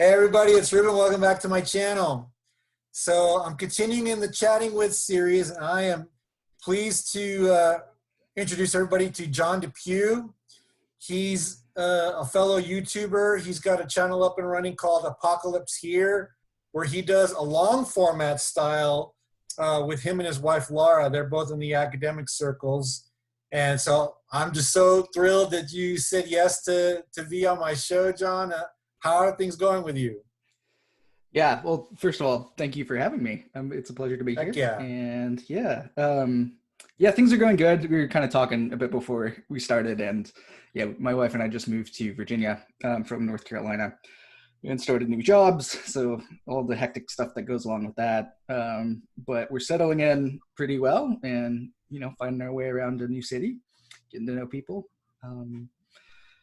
Hey everybody, it's Ruben. Welcome back to my channel. So I'm continuing in the Chatting With series, and I am pleased to introduce everybody to Jon DePue. He's a fellow YouTuber. He's got a channel up and running called Apocalypse Here, where he does a long format style with him and his wife Laura. They're both in the academic circles. And so I'm just so thrilled that you said yes to be on my show, Jon. How are things going with you? Yeah, well, first of all, thank you for having me. It's a pleasure to be Heck here. yeah. And yeah, things are going good. We were kind of talking a bit before we started, and yeah, my wife and I just moved to Virginia from North Carolina and started new jobs. So all the hectic stuff that goes along with that. But we're settling in pretty well, and finding our way around a new city, getting to know people.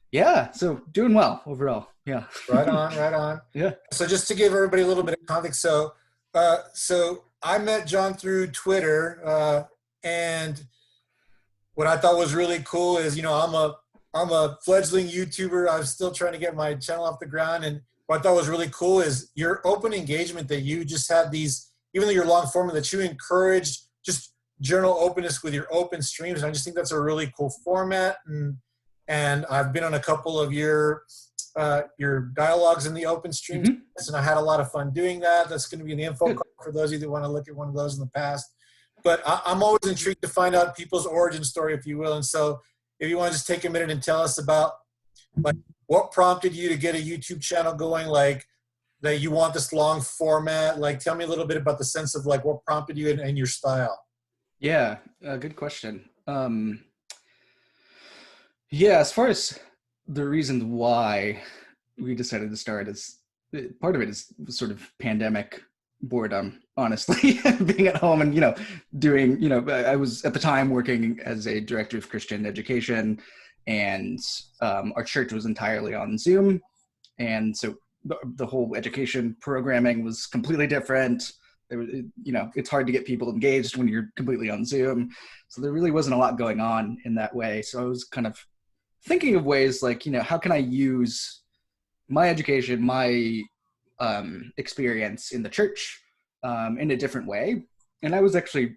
Yeah, so doing well overall. Yeah. Right on, right on. Yeah. So just to give everybody a little bit of context, so I met Jon through Twitter, and what I thought was really cool is, I'm a fledgling YouTuber. I'm still trying to get my channel off the ground, and what I thought was really cool is your open engagement, that you just had these, even though you're long form, that you encouraged just general openness with your open streams. And I just think that's a really cool format, and I've been on a couple of your dialogues in the open streams, and I had a lot of fun doing that. That's going to be in the info card for those of you that want to look at one of those in the past. But I'm always intrigued to find out people's origin story, if you will. And so if you want to just take a minute and tell us about what prompted you to get a YouTube channel going, that you want this long format. Tell me a little bit about the sense of what prompted you and your style. Yeah, good question. Yeah, as far as the reasons why we decided to start, is part of it is sort of pandemic boredom, honestly. Being at home and doing I was at the time working as a director of Christian education, and our church was entirely on Zoom, and so the whole education programming was completely different. It's hard to get people engaged when you're completely on Zoom, so there really wasn't a lot going on in that way. So I was kind of thinking of ways how can I use my education, my experience in the church in a different way. And I was actually,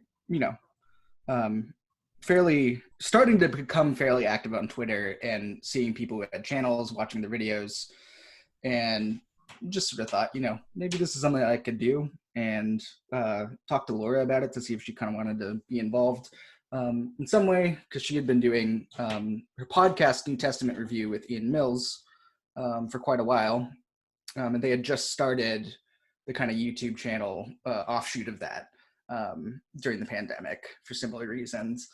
starting to become fairly active on Twitter and seeing people who had channels, watching the videos, and just sort of thought, maybe this is something I could do, and talk to Laura about it to see if she kind of wanted to be involved in some way, because she had been doing her podcast New Testament Review with Ian Mills for quite a while, and they had just started the kind of YouTube channel offshoot of that during the pandemic for similar reasons.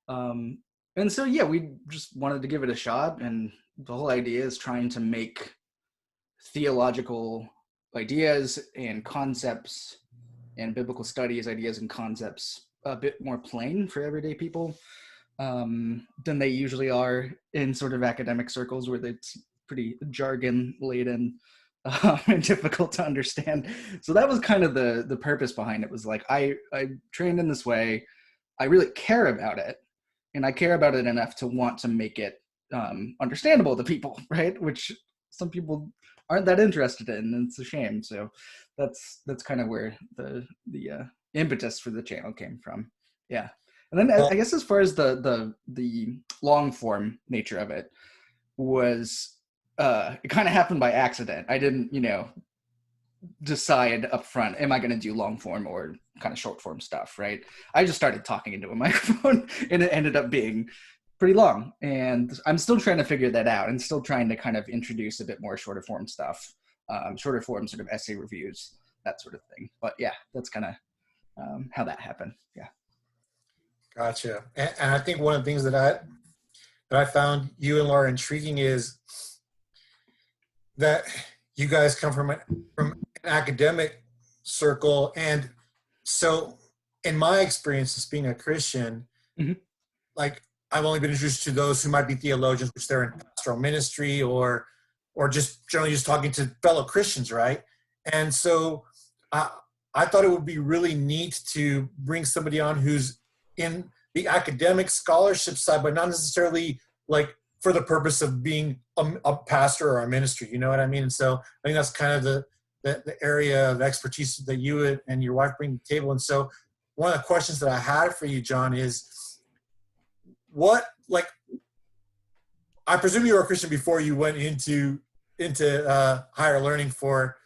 And so, yeah, we just wanted to give it a shot, and the whole idea is trying to make theological ideas and concepts and biblical studies ideas and concepts a bit more plain for everyday people than they usually are in sort of academic circles, where it's pretty jargon laden and difficult to understand. So that was kind of the purpose behind it. Was I trained in this way, I really care about it, and I care about it enough to want to make it understandable to people, right? Which some people aren't that interested in, and it's a shame. So that's kind of where the impetus for the channel came from. Yeah. And then I guess as far as the long form nature of it was, it kind of happened by accident. I didn't, decide up front, am I going to do long form or kind of short form stuff, right? I just started talking into a microphone, and it ended up being pretty long. And I'm still trying to figure that out, and still trying to kind of introduce a bit more shorter form stuff, shorter form sort of essay reviews, that sort of thing. But yeah, that's kind of how that happened. Yeah. Gotcha. And I think one of the things that I found you and Laura intriguing is that you guys come from an academic circle. And so in my experience as being a Christian, I've only been introduced to those who might be theologians, which they're in pastoral ministry or just generally just talking to fellow Christians, right? And so I thought it would be really neat to bring somebody on who's in the academic scholarship side, but not necessarily for the purpose of being a pastor or a ministry. You know what I mean? And so I think that's kind of the area of expertise that you and your wife bring to the table. And so one of the questions that I had for you, Jon, is what, like, I presume you were a Christian before you went into higher learning for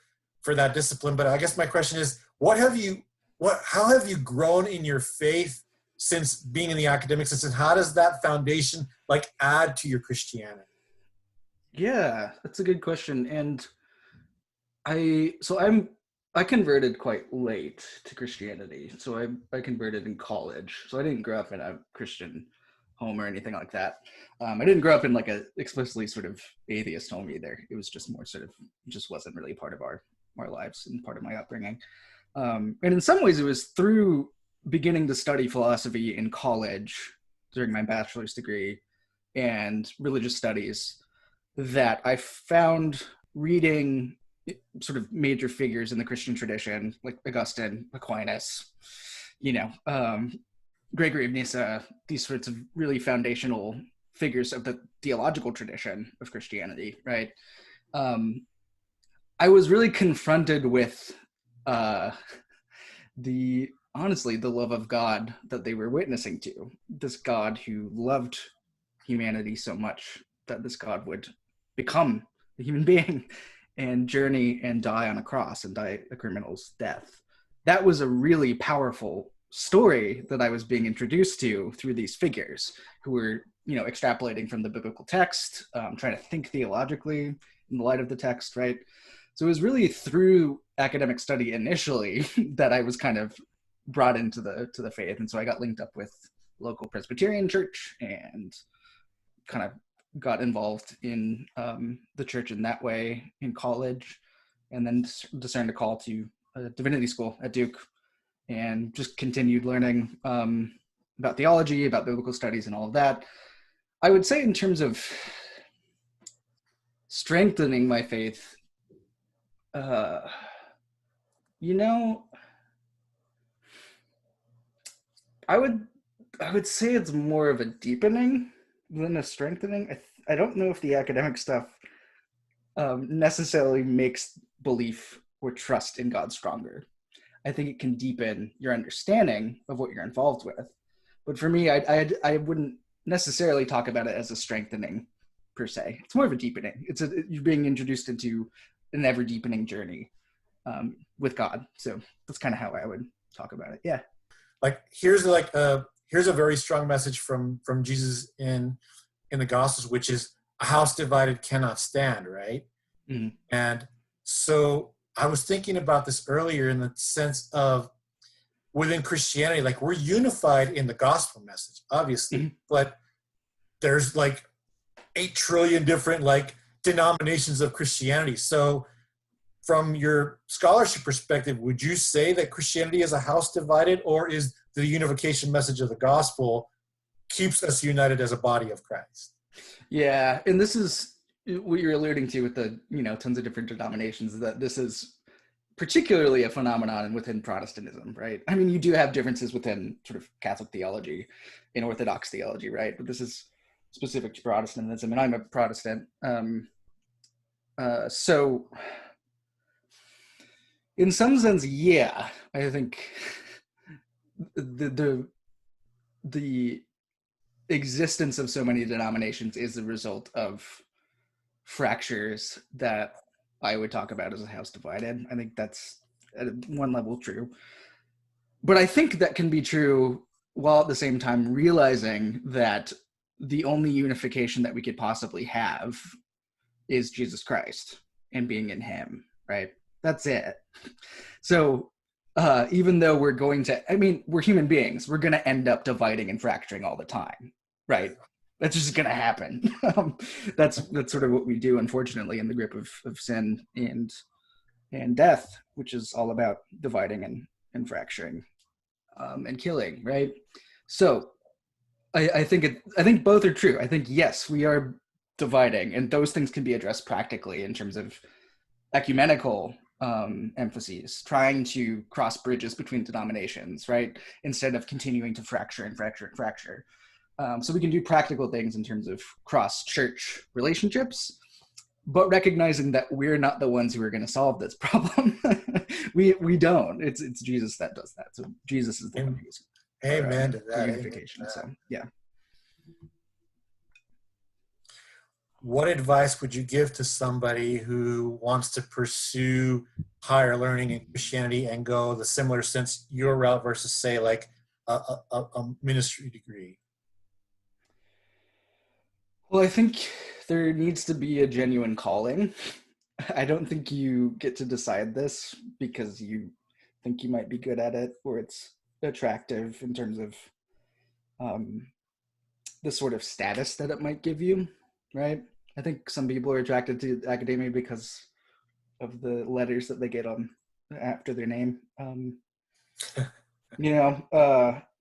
that discipline. But I guess my question is, how have you grown in your faith since being in the academic system? How does that foundation like add to your Christianity? Yeah, that's a good question. And I converted quite late to Christianity. So I converted in college. So I didn't grow up in a Christian home or anything like that. I didn't grow up in like a explicitly sort of atheist home either. It was just more sort of, just wasn't really part of our lives and part of my upbringing. And in some ways it was through beginning to study philosophy in college during my bachelor's degree and religious studies that I found reading sort of major figures in the Christian tradition, like Augustine, Aquinas, Gregory of Nyssa, these sorts of really foundational figures of the theological tradition of Christianity, right? I was really confronted with the love of God that they were witnessing to. This God who loved humanity so much that this God would become a human being and journey and die on a cross and die a criminal's death. That was a really powerful story that I was being introduced to through these figures who were, extrapolating from the biblical text, trying to think theologically in the light of the text, right? So it was really through academic study initially that I was kind of brought into the faith. And so I got linked up with local Presbyterian church and kind of got involved in the church in that way in college, and then discerned a call to a divinity school at Duke and just continued learning about theology, about biblical studies and all of that. I would say in terms of strengthening my faith, I would say it's more of a deepening than a strengthening. I don't know if the academic stuff necessarily makes belief or trust in God stronger. I think it can deepen your understanding of what you're involved with. But for me, I wouldn't necessarily talk about it as a strengthening per se. It's more of a deepening. You're being introduced into an ever deepening journey with God. So that's kind of how I would talk about it. Yeah. Like here's a very strong message from Jesus in the Gospels, which is a house divided cannot stand, right? Mm-hmm. And so I was thinking about this earlier in the sense of within Christianity, like we're unified in the gospel message, obviously, mm-hmm. but there's like 8 trillion different like denominations of Christianity. So from your scholarship perspective, would you say that Christianity is a house divided, or is the unification message of the gospel keeps us united as a body of Christ? Yeah, and this is what you're alluding to with the, tons of different denominations, that this is particularly a phenomenon within Protestantism, right? I mean, you do have differences within sort of Catholic theology and Orthodox theology, right? But this is specific to Protestantism, and I'm a Protestant. So in some sense, yeah, I think the existence of so many denominations is the result of fractures that I would talk about as a house divided. I think that's at one level true. But I think that can be true while at the same time realizing that the only unification that we could possibly have is Jesus Christ and being in him, right? That's it. So even though we're human beings, we're going to end up dividing and fracturing all the time, right? That's just going to happen. That's sort of what we do, unfortunately, in the grip of sin and death, which is all about dividing and fracturing and killing, right? So I think both are true. I think, yes, we are dividing, and those things can be addressed practically in terms of ecumenical emphases, trying to cross bridges between denominations, right? Instead of continuing to fracture and fracture and fracture. So we can do practical things in terms of cross-church relationships, but recognizing that we're not the ones who are going to solve this problem. we don't. It's Jesus that does that. So Jesus is the one who's Amen to for that. unification. Amen to that. So yeah. What advice would you give to somebody who wants to pursue higher learning in Christianity and go the similar sense your route versus, say, like a ministry degree? Well, I think there needs to be a genuine calling. I don't think you get to decide this because you think you might be good at it or it's attractive in terms of the sort of status that it might give you, right? I think some people are attracted to academia because of the letters that they get on after their name.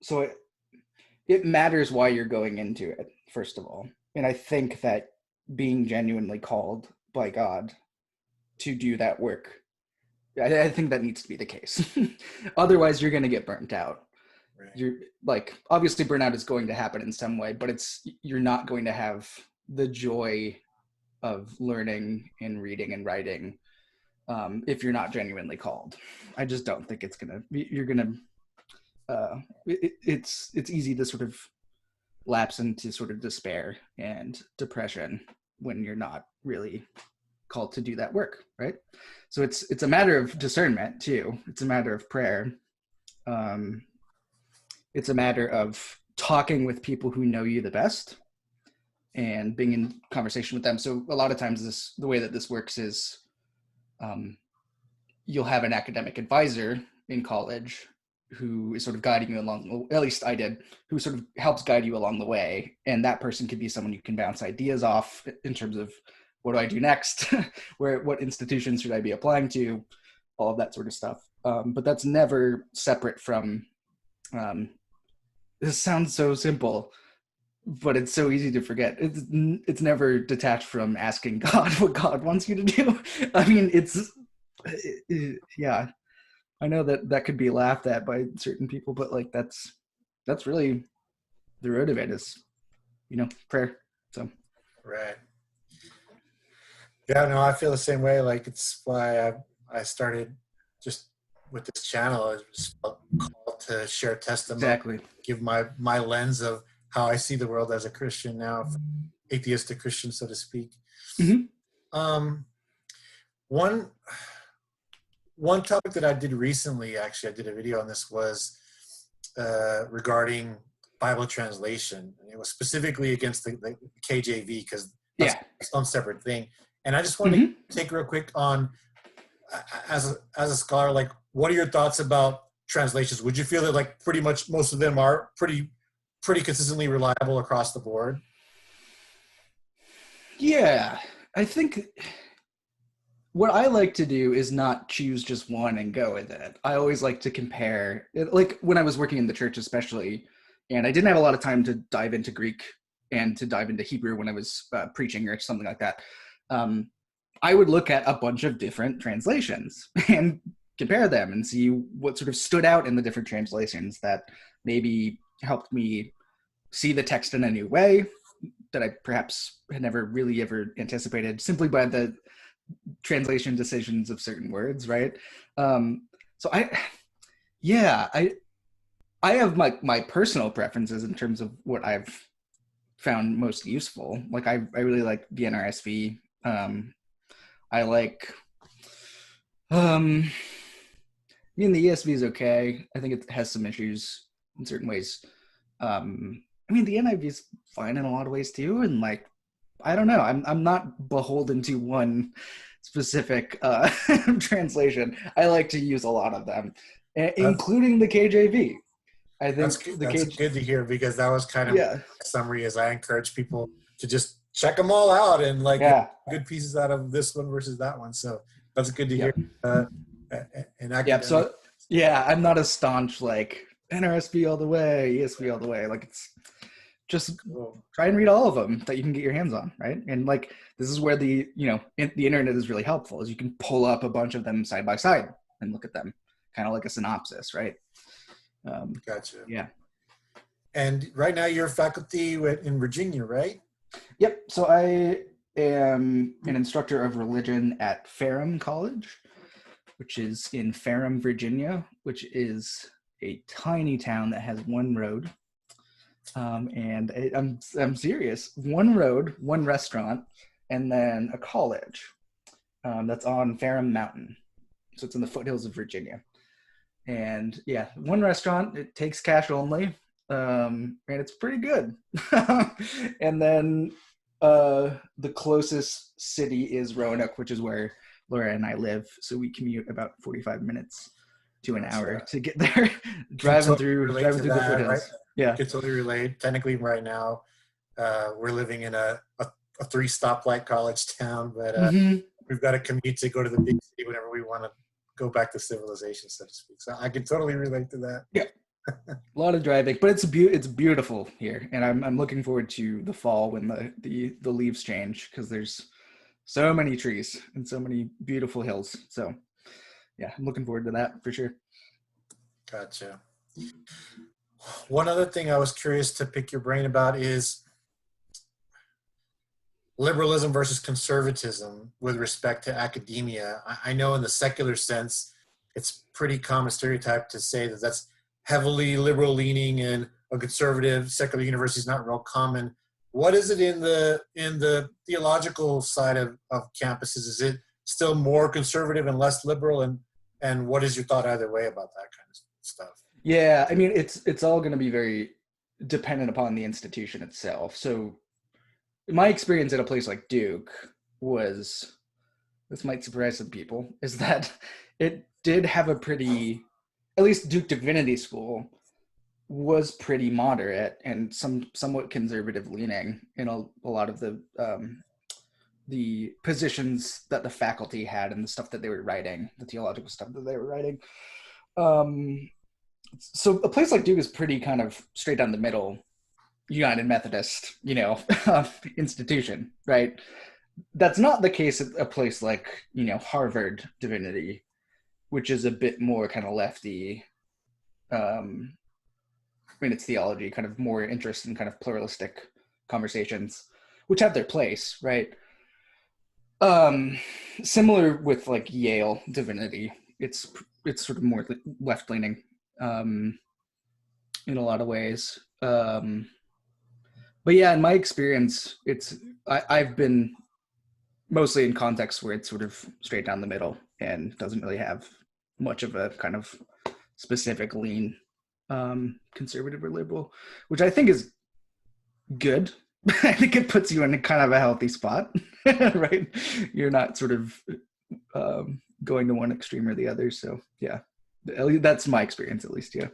So it matters why you're going into it, first of all. And I think that being genuinely called by God to do that work, I think that needs to be the case. Otherwise, you're going to get burnt out. Right. You're like, obviously burnout is going to happen in some way, but you're not going to have the joy of learning and reading and writing if you're not genuinely called. I just don't think it's gonna. You're gonna. It's easy to sort of lapse into sort of despair and depression when you're not really called to do that work, right? So it's a matter of discernment too. It's a matter of prayer. It's a matter of talking with people who know you the best and being in conversation with them. So a lot of times the way that this works is you'll have an academic advisor in college who is sort of guiding you along, at least I did, who sort of helps guide you along the way. And that person could be someone you can bounce ideas off in terms of what do I do next? What institutions should I be applying to? All of that sort of stuff. But that's never separate from, this sounds so simple, but it's so easy to forget. It's never detached from asking God what God wants you to do. I mean, yeah. I know that could be laughed at by certain people, but like that's really the root of it is, prayer. So. Right. Yeah, no, I feel the same way. Like it's why I started just with this channel. I was called to share testimony, exactly. Give my lens of how I see the world as a Christian now, from atheist to Christian, so to speak. Mm-hmm. One topic that I did recently, actually, I did a video on this, was regarding Bible translation. It was specifically against the KJV because that's its own separate thing. And I just wanted to take real quick on, as a scholar, like, what are your thoughts about translations? Would you feel that like pretty much most of them are pretty consistently reliable across the board? Yeah, I think what I like to do is not choose just one and go with it. I always like to compare, like when I was working in the church especially, and I didn't have a lot of time to dive into Greek and to dive into Hebrew when I was preaching or something like that. I would look at a bunch of different translations and compare them and see what sort of stood out in the different translations that maybe helped me see the text in a new way that I perhaps had never really ever anticipated simply by the translation decisions of certain words, right? So I have my personal preferences in terms of what I've found most useful. Like I really like the NRSV. I like, I mean, the ESV is okay. I think it has some issues in certain ways. I mean, the NIV is fine in a lot of ways too. And like, I don't know, I'm not beholden to one specific translation. I like to use a lot of them, including the KJV. I think that's good to hear, because that was kind of my summary. As I encourage people to just check them all out and like get good pieces out of this one versus that one. So that's good to hear. So I'm not a staunch like NRSV all the way, ESV all the way. Like it's just try and read all of them that you can get your hands on, right? And like this is where the internet is really helpful, is you can pull up a bunch of them side by side and look at them, kind of like a synopsis, right? Gotcha. Yeah. And right now you're faculty in Virginia, right? Yep. So I am an instructor of religion at Ferrum College, which is in Ferrum, Virginia, which is a tiny town that has one road. I'm serious. One road, one restaurant, and then a college that's on Ferrum Mountain. So it's in the foothills of Virginia. And yeah, one restaurant, it takes cash only, and it's pretty good. And then the closest city is Roanoke, which is where Laura and I live. So we commute about 45 minutes to an hour to get there, driving through the foothills. Right? Yeah. I could totally relate. Technically, right now, we're living in a 3 stoplight college town, but we've got to commute to go to the big city whenever we want to go back to civilization, so to speak. So I can totally relate to that. Yeah. A lot of driving, but it's beautiful here, and I'm looking forward to the fall when the leaves change, because there's so many trees and so many beautiful hills. So yeah, I'm looking forward to that for sure. Gotcha. One other thing I was curious to pick your brain about is liberalism versus conservatism with respect to academia. I know in the secular sense, it's pretty common stereotype to say that that's heavily liberal leaning, and a conservative secular university is not real common. What is it in the theological side of campuses? Is it still more conservative and less liberal? And what is your thought either way about that kind of stuff? Yeah, I mean, it's all going to be very dependent upon the institution itself. So my experience at a place like Duke was, this might surprise some people, is that it did have a pretty, at least Duke Divinity School was pretty moderate and somewhat conservative leaning in a lot of the positions that the faculty had and the stuff that they were writing, the theological stuff that they were writing. So a place like Duke is pretty kind of straight down the middle, United Methodist, institution, right? That's not the case at a place like, Harvard Divinity, which is a bit more kind of lefty, in its theology, kind of more interest in kind of pluralistic conversations, which have their place, right? Similar with like Yale Divinity, it's sort of more left-leaning in a lot of ways. But yeah, in my experience, I've been mostly in contexts where it's sort of straight down the middle and doesn't really have much of a kind of specific lean, conservative or liberal, which I think is good. I think it puts you in a kind of a healthy spot, right? You're not sort of going to one extreme or the other. So yeah, that's my experience at least. Yeah.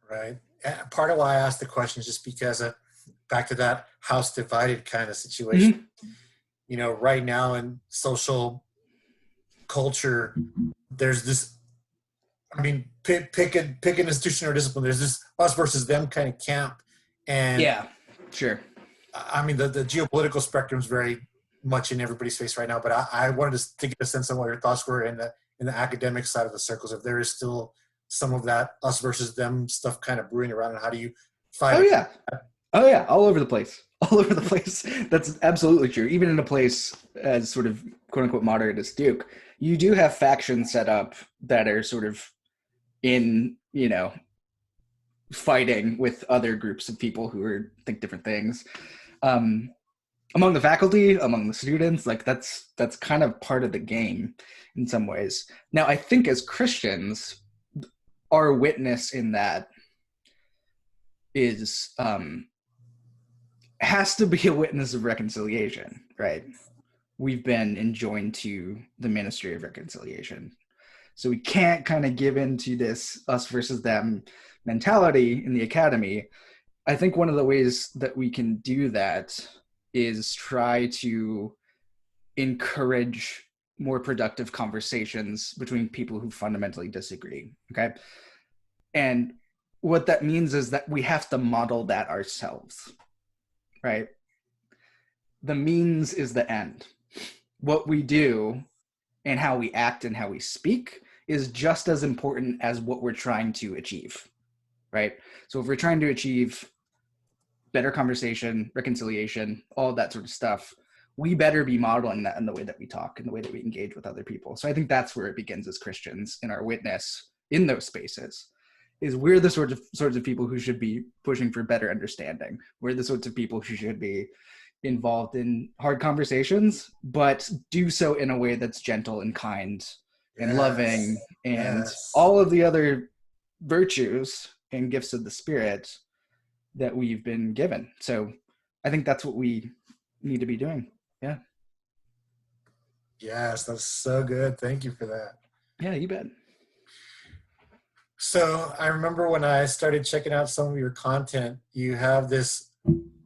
Right. And part of why I asked the question is just because back to that house divided kind of situation. Mm-hmm. Right now in social culture, there's this, pick an institution or discipline, there's this us versus them kind of camp. And yeah, sure. The geopolitical spectrum is very much in everybody's face right now, but I wanted to get a sense of what your thoughts were in the academic side of the circles, if there is still some of that us versus them stuff kind of brewing around, and how do you fight it? Oh yeah, all over the place. That's absolutely true. Even in a place as sort of quote unquote moderate as Duke, you do have factions set up that are sort of in, fighting with other groups of people who think different things. Among the faculty, among the students, like that's kind of part of the game in some ways. Now, I think as Christians, our witness in that is has to be a witness of reconciliation, right? We've been enjoined to the ministry of reconciliation. So we can't kind of give into this us versus them mentality in the academy. I think one of the ways that we can do that is try to encourage more productive conversations between people who fundamentally disagree, okay? And what that means is that we have to model that ourselves, right? The means is the end. What we do and how we act and how we speak is just as important as what we're trying to achieve, right? So if we're trying to achieve better conversation, reconciliation, all that sort of stuff, we better be modeling that in the way that we talk, in the way that we engage with other people. So I think that's where it begins as Christians in our witness in those spaces, is we're the sorts of people who should be pushing for better understanding. We're the sorts of people who should be involved in hard conversations, but do so in a way that's gentle and kind and loving and all of the other virtues and gifts of the Spirit that we've been given. So I think that's what we need to be doing. Yeah. Yes, that's so good. Thank you for that. Yeah, you bet. So I remember when I started checking out some of your content, you have this,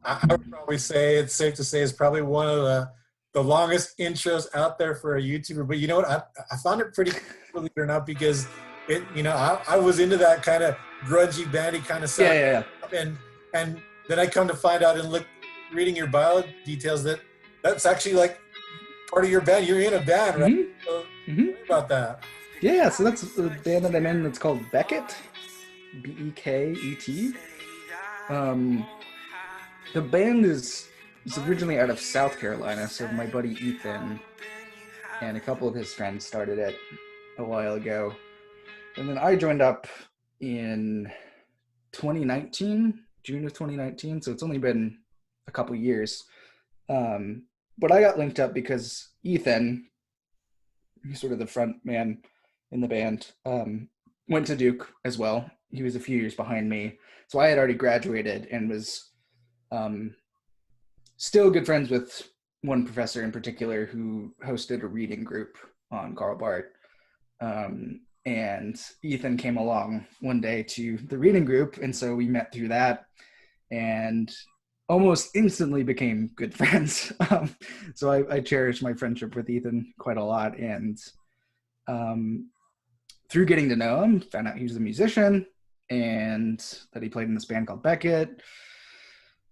I would probably say, it's safe to say, it's probably one of the longest intros out there for a YouTuber. But you know what? I found it pretty, believe it or not, because it, you know, I was into that kind of grungy, bandy kind of sound. Yeah. And then I come to find out and reading your bio details that that's actually like part of your band. You're in a band, right? Mm-hmm. So tell me about that. Yeah, so that's the band that I'm in. It's called Beket, Beket. The band is originally out of South Carolina, so my buddy Ethan and a couple of his friends started it a while ago. And then I joined up in 2019, June of 2019, so it's only been a couple years. But I got linked up because Ethan, he's sort of the front man in the band, went to Duke as well. He was a few years behind me. So I had already graduated and was still good friends with one professor in particular who hosted a reading group on Karl Barth. And Ethan came along one day to the reading group, and so we met through that and almost instantly became good friends. So I cherish my friendship with Ethan quite a lot, and through getting to know him, found out he was a musician and that he played in this band called Beket.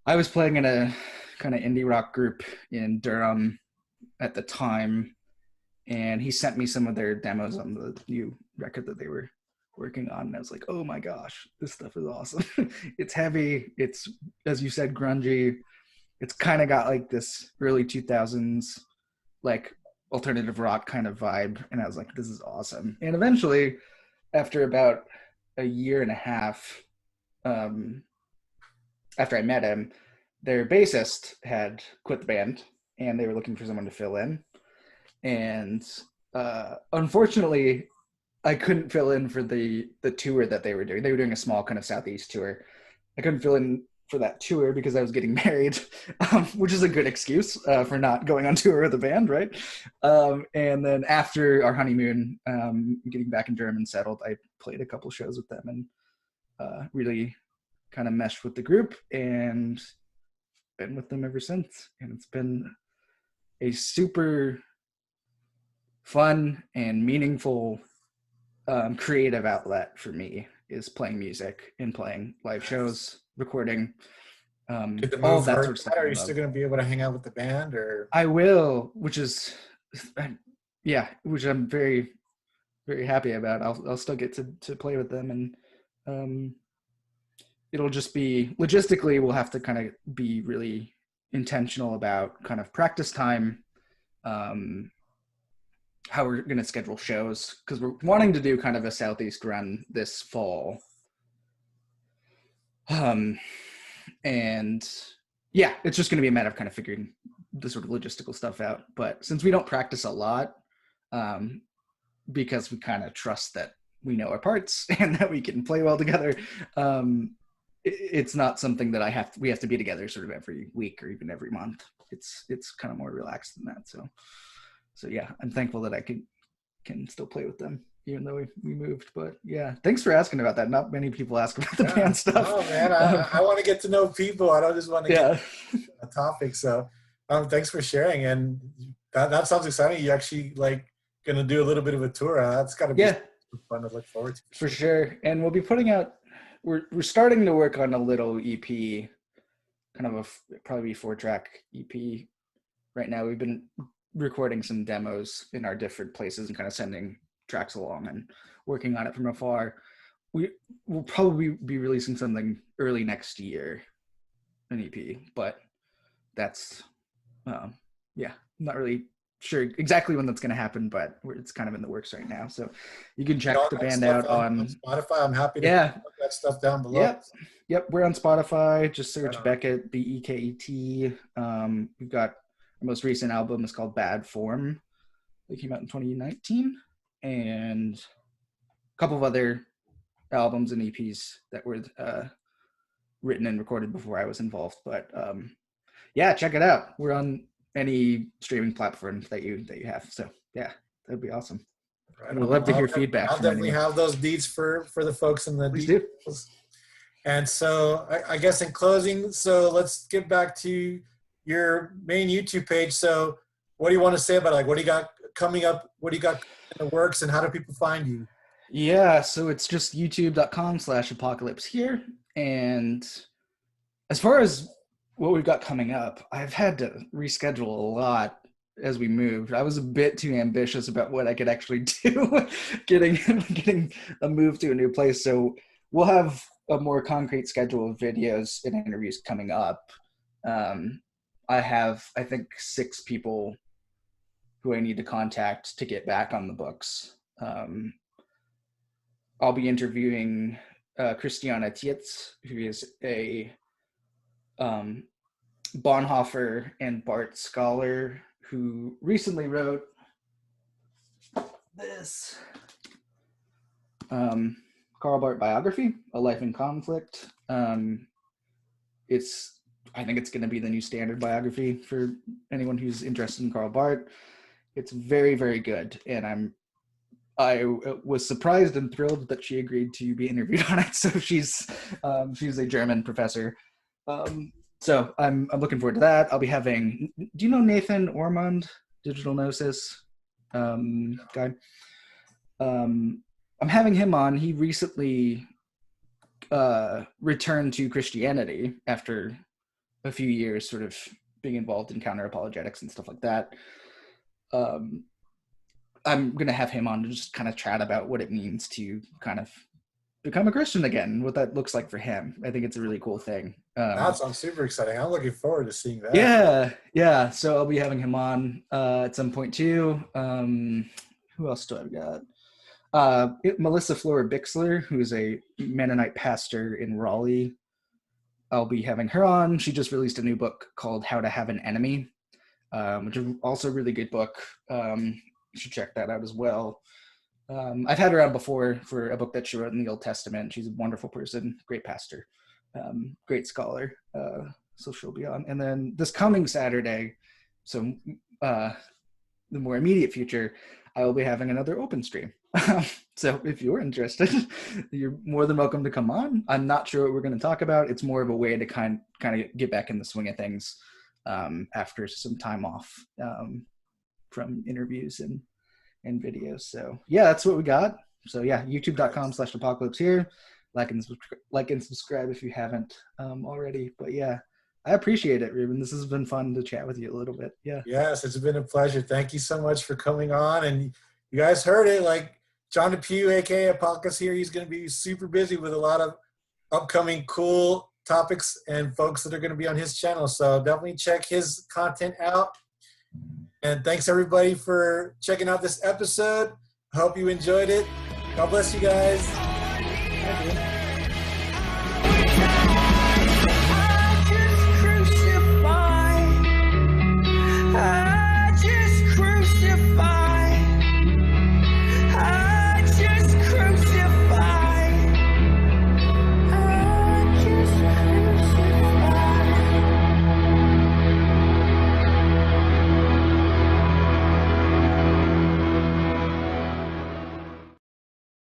I was playing in a kind of indie rock group in Durham at the time, and he sent me some of their demos on the new record that they were working on, and I was like, oh my gosh, this stuff is awesome. It's heavy, it's, as you said, grungy. It's kind of got like this early 2000s like alternative rock kind of vibe, and I was like, this is awesome. And eventually, after about a year and a half after I met him, their bassist had quit the band and they were looking for someone to fill in. And unfortunately, I couldn't fill in for the tour that they were doing. They were doing a small kind of Southeast tour. I couldn't fill in for that tour because I was getting married, which is a good excuse for not going on tour with the band, right? And then after our honeymoon, getting back in Durham and settled, I played a couple shows with them and really kind of meshed with the group and been with them ever since. And it's been a super fun and meaningful creative outlet for me, is playing music and playing live shows, recording, all that sort of stuff. Are you still going to be able to hang out with the band, or? I will, which is, yeah, which I'm very, very happy about. I'll still get to play with them, and it'll just be, logistically, we'll have to kind of be really intentional about kind of practice time, how we're going to schedule shows, because we're wanting to do kind of a Southeast run this fall. And yeah, it's just going to be a matter of kind of figuring the sort of logistical stuff out. But since we don't practice a lot, because we kind of trust that we know our parts and that we can play well together, it's not something that we have to be together sort of every week or even every month. It's kind of more relaxed than that. So yeah, I'm thankful that I can still play with them, even though we moved. But yeah, thanks for asking about that. Not many people ask about the band stuff. Oh man, I want to get to know people. I don't just want to get a topic. So thanks for sharing. And that sounds exciting. You actually like going to do a little bit of a tour. That's got to be fun to look forward to. For sure. And we'll be putting out, we're starting to work on a little EP, kind of probably 4-track EP right now. We've been recording some demos in our different places and kind of sending tracks along and working on it from afar. we'll probably be releasing something early next year, an EP, but that's yeah, I'm not really sure exactly when that's going to happen, but it's kind of in the works right now. So you can check the band out on Spotify. I'm happy to put that stuff down below. Yep, we're on Spotify. Just search Beket, Beket. We've got our most recent album is called Bad Form. It came out in 2019, and a couple of other albums and EPs that were written and recorded before I was involved. But yeah, check it out. We're on any streaming platform that you have. So yeah, that'd be awesome. Right. We'd love to hear feedback. I'll definitely have those deets for the folks in the details. And so I guess in closing, so let's get back to your main YouTube page. So what do you want to say about it? Like, what do you got coming up? What do you got in the works, and how do people find you? Yeah, so it's just youtube.com/apocalypse here. And as far as what we've got coming up, I've had to reschedule a lot as we moved. I was a bit too ambitious about what I could actually do getting a move to a new place. So we'll have a more concrete schedule of videos and interviews coming up. I have, I think, 6 people who I need to contact to get back on the books. I'll be interviewing Christiana Tietz, who is a Bonhoeffer and Barth scholar who recently wrote this Karl Barth biography, A Life in Conflict. I think it's going to be the new standard biography for anyone who's interested in Karl Barth. It's very, very good, and I was surprised and thrilled that she agreed to be interviewed on it. So she's a German professor. So I'm looking forward to that. I'll be having, do you know Nathan Ormond, Digital Gnosis guy? I'm having him on. He recently returned to Christianity after a few years sort of being involved in counter apologetics and stuff like that. I'm going to have him on to just kind of chat about what it means to kind of become a Christian again, what that looks like for him. I think it's a really cool thing. That sounds super exciting. I'm looking forward to seeing that. Yeah. So I'll be having him on at some point too. Who else do I got? Melissa Flora Bixler, who is a Mennonite pastor in Raleigh. I'll be having her on. She just released a new book called How to Have an Enemy, which is also a really good book. You should check that out as well. I've had her on before for a book that she wrote in the Old Testament. She's a wonderful person, great pastor, great scholar. So she'll be on. And then this coming Saturday, so the more immediate future, I will be having another open stream. So if you're interested, you're more than welcome to come on. I'm not sure what we're going to talk about. It's more of a way to kind of get back in the swing of things after some time off from interviews and videos. So yeah, that's what we got. So yeah, youtube.com/apocalypse here. Like and subscribe if you haven't already. But yeah, I appreciate it, Ruben. This has been fun to chat with you a little bit. Yeah. Yes, it's been a pleasure. Thank you so much for coming on. And you guys heard it, like Jon DePue, aka Apocalypse here. He's going to be super busy with a lot of upcoming cool topics and folks that are going to be on his channel. So definitely check his content out. And thanks everybody for checking out this episode. I hope you enjoyed it. God bless you guys. I just crucify.